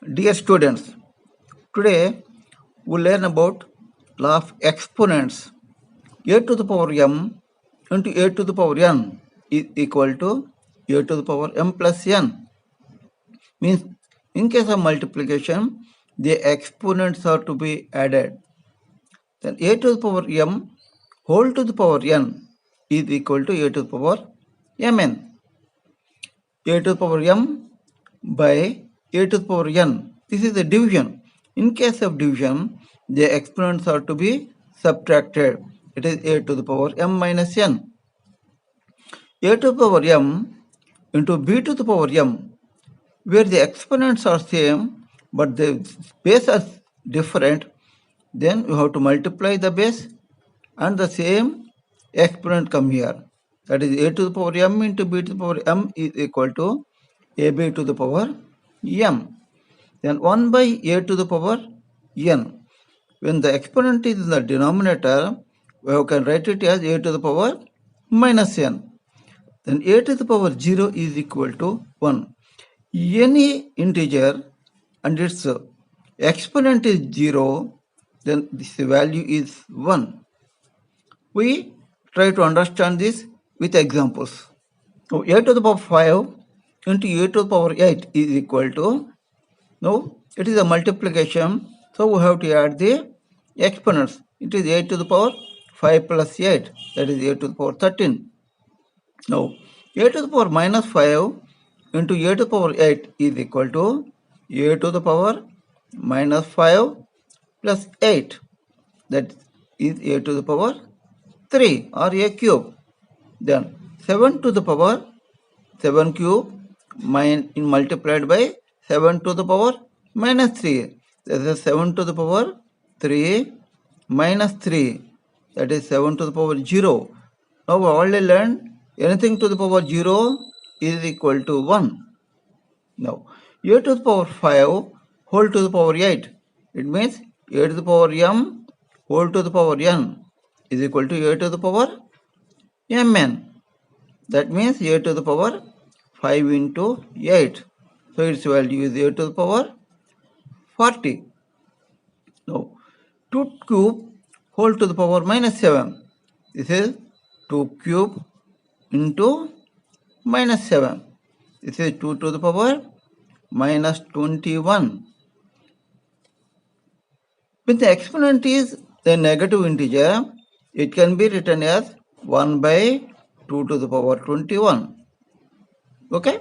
Dear students, today we learn about law of exponents. A to the power m into a to the power n is equal to a to the power m plus n. Means in case of multiplication, the exponents are to be added. Then a to the power m whole to the power n is equal to a to the power mn. A to the power m by a to the power n. This is the division. In case of division, the exponents are to be subtracted. It is a to the power m minus n. A to the power m into b to the power m, where the exponents are same but the base are different, then you have to multiply the base and the same exponent come here. That is a to the power m into b to the power m is equal to ab to the power m. Then 1 by a to the power n. When the exponent is in the denominator, we can write it as a to the power minus n. Then a to the power 0 is equal to 1. Any integer and its exponent is 0, then this value is 1. We try to understand this with examples. So a to the power 5 into a to the power 8 is equal to, now it is a multiplication, so we have to add the exponents. It is a to the power 5 plus 8, that is a to the power 13. Now a to the power minus 5 into a to the power 8 is equal to a to the power minus 5 plus 8, that is a to the power 3 or a cube. Then 7 to the power 7 cube multiplied by 7 to the power minus 3. That is 7 to the power 3 minus 3. That is 7 to the power 0. Now we already learned anything to the power 0 is equal to 1. Now a to the power 5 whole to the power 8. It means a to the power m whole to the power n is equal to a to the power mn. That means a to the power 5 into 8. So its value is a to the power 40. Now 2 cube whole to the power minus 7. This is 2 cube into minus 7. This is 2 to the power minus 21. When the exponent is a negative integer, it can be written as 1 by 2 to the power 21. Okay?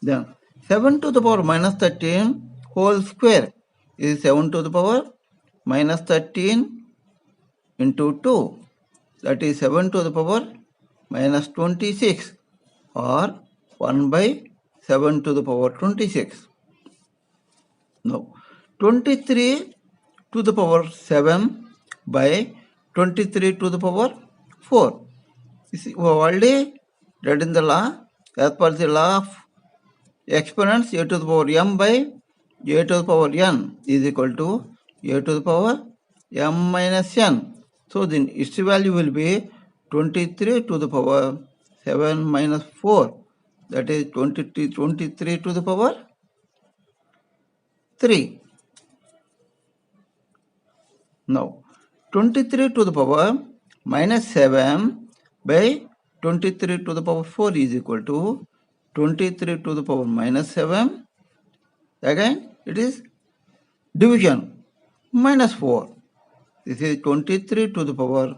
Then 7 to the power minus 13 whole square is 7 to the power minus 13 into 2. That is 7 to the power minus 26 or 1 by 7 to the power 26. Now 23 to the power 7 by 23 to the power 4. You see, we have already read in the law, as per the law of exponents, a to the power m by a to the power n is equal to a to the power m minus n. So then its value will be 23 to the power 7 minus 4. That is 23 to the power 3. Now 23 to the power minus 7 by 23 to the power 4 is equal to 23 to the power minus 7. Again it is division, minus 4. This is 23 to the power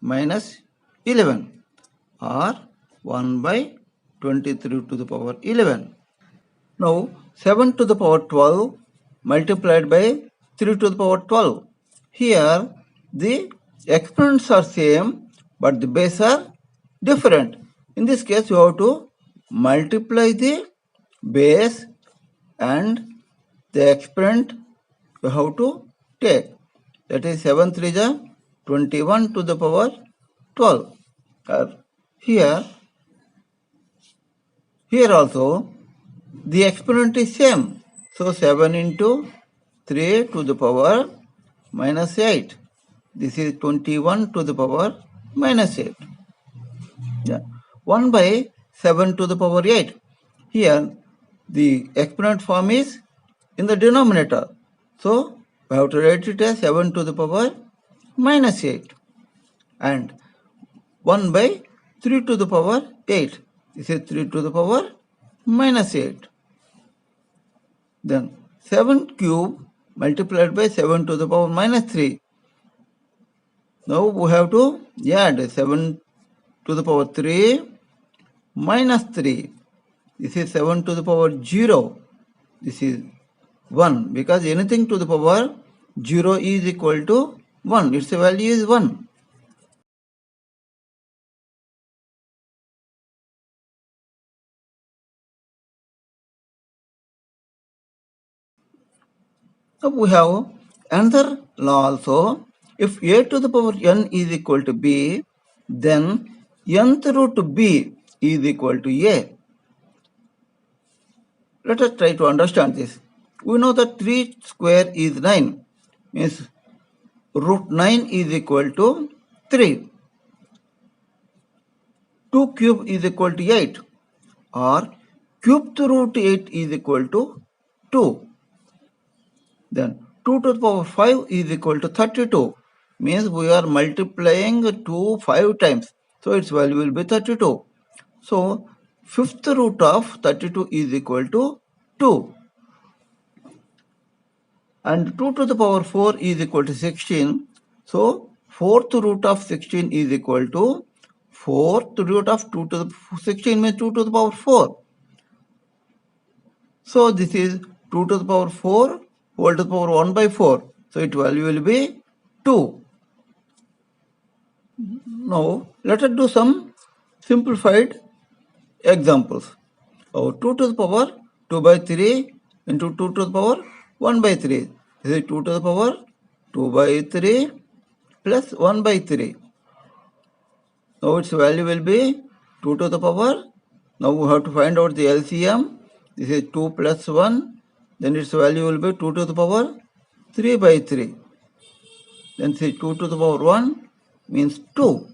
minus 11 or 1 by 23 to the power 11. Now 7 to the power 12 multiplied by 3 to the power 12. Here the exponents are same but the base are different. In this case you have to multiply the base and the exponent you have to take. That is 7 3 is 21 to the power 12. Here also the exponent is same. So 7 into 3 to the power minus 8. This is 21 to the power minus 8. Yeah. 1 by 7 to the power 8. Here the exponent form is in the denominator. So we have to write it as 7 to the power minus 8 and 1 by 3 to the power 8. This is 3 to the power minus 8. Then 7 cube multiplied by 7 to the power minus 3. Now we have to add 7 to the power 3 minus 3. This is 7 to the power 0. This is 1 because anything to the power 0 is equal to 1. Its value is 1. Now we have another law also. If a to the power n is equal to b, then nth root b is equal to a. Let us try to understand this. We know that 3 square is 9, means root 9 is equal to 3. 2 cube is equal to 8, or cube root 8 is equal to 2. Then 2 to the power 5 is equal to 32. Means we are multiplying 2 5 times. So its value will be 32. So fifth root of 32 is equal to 2. And 2 to the power 4 is equal to 16. So fourth root of 16 is equal to fourth root of 2 to the 16 means 2 to the power 4. So this is 2 to the power 4 whole to the power 1 by 4. So its value will be 2. Now let us do some simplified examples. 2 to the power 2 by 3 into 2 to the power 1 by 3. This is 2 to the power 2 by 3 plus 1 by 3. Now its value will be 2 to the power. Now we have to find out the LCM. This is 2 plus 1. Then its value will be 2 to the power 3 by 3. Then say 2 to the power 1 means 2.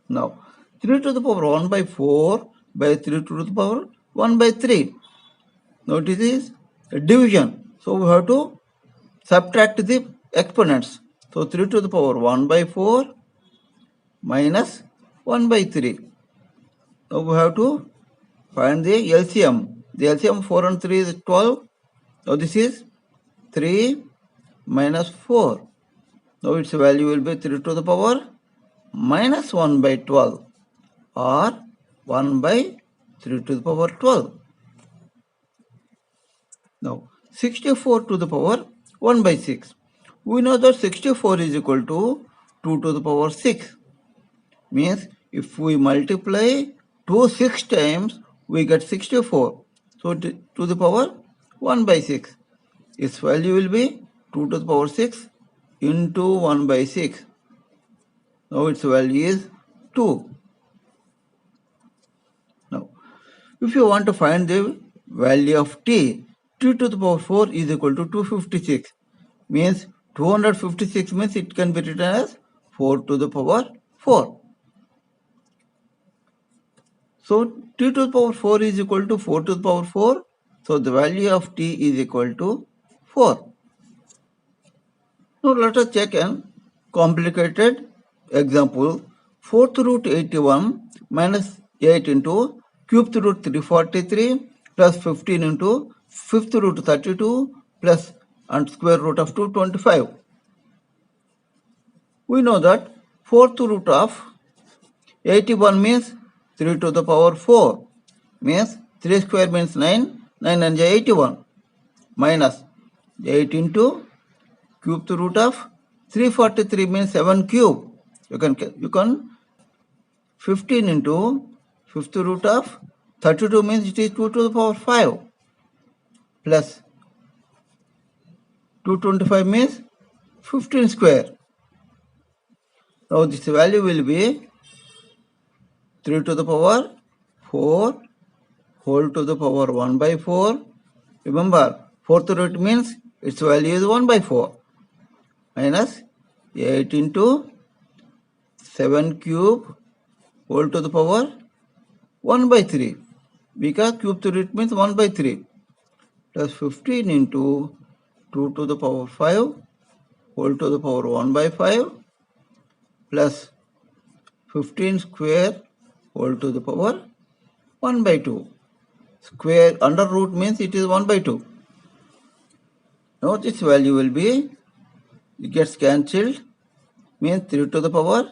Now 3 to the power 1 by 4 by 3 to the power 1 by 3. Now it is a division. So we have to subtract the exponents. So 3 to the power 1 by 4 minus 1 by 3. Now we have to find the LCM. The LCM 4 and 3 is 12. Now this is 3 minus 4. Now its value will be 3 to the power minus 1 by 12 or 1 by 3 to the power 12. Now 64 to the power 1 by 6. We know that 64 is equal to 2 to the power 6. Means if we multiply 2 6 times, we get 64. So to the power 1 by 6. Its value will be 2 to the power 6 into 1 by 6. Now its value is 2. Now, if you want to find the value of t, t to the power 4 is equal to 256. Means 256 means it can be written as 4 to the power 4. So t to the power 4 is equal to 4 to the power 4. So the value of t is equal to 4. Now let us check an complicated example. 4th root 81 minus 8 into cubed root 343 plus 15 into 5th root 32 plus and square root of 225. We know that 4th root of 81 means 3 to the power 4 means 3 square means 9, 9 and 81 minus 8 into cubed root of 343 means 7 cube. You can 15 into 5th root of 32 means it is 2 to the power 5 plus 225 means 15 square. Now this value will be 3 to the power 4 whole to the power 1 by 4. Remember, 4th root means its value is 1 by 4 minus 8 into 7 cube whole to the power 1 by 3 because cube root means 1 by 3 plus 15 into 2 to the power 5 whole to the power 1 by 5 plus 15 square whole to the power 1 by 2. Square under root means it is 1 by 2. Now this value will be, it gets cancelled, means 3 to the power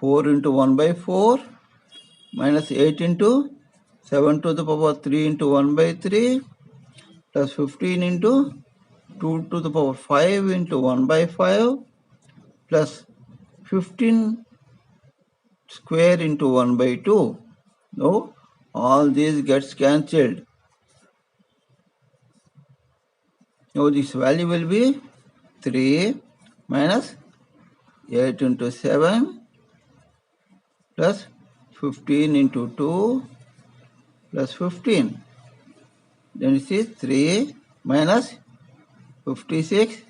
4 into 1 by 4 minus 8 into 7 to the power 3 into 1 by 3 plus 15 into 2 to the power 5 into 1 by 5 plus 15 square into 1 by 2. Now all these gets cancelled. Now this value will be 3 minus 8 into 7 plus 15 into 2 plus 15. Then it is 3 minus 56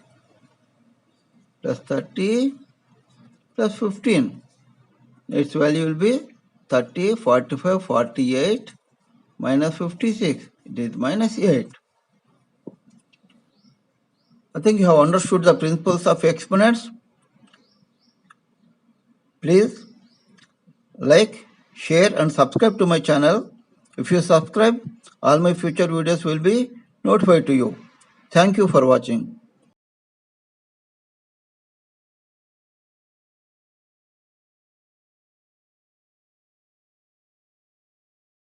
plus 30 plus 15. Its value will be 30, 45, 48 minus 56. It is minus 8. I think you have understood the principles of exponents. Please like, share and subscribe to my channel. If you subscribe, all my future videos will be notified to you. Thank you for watching.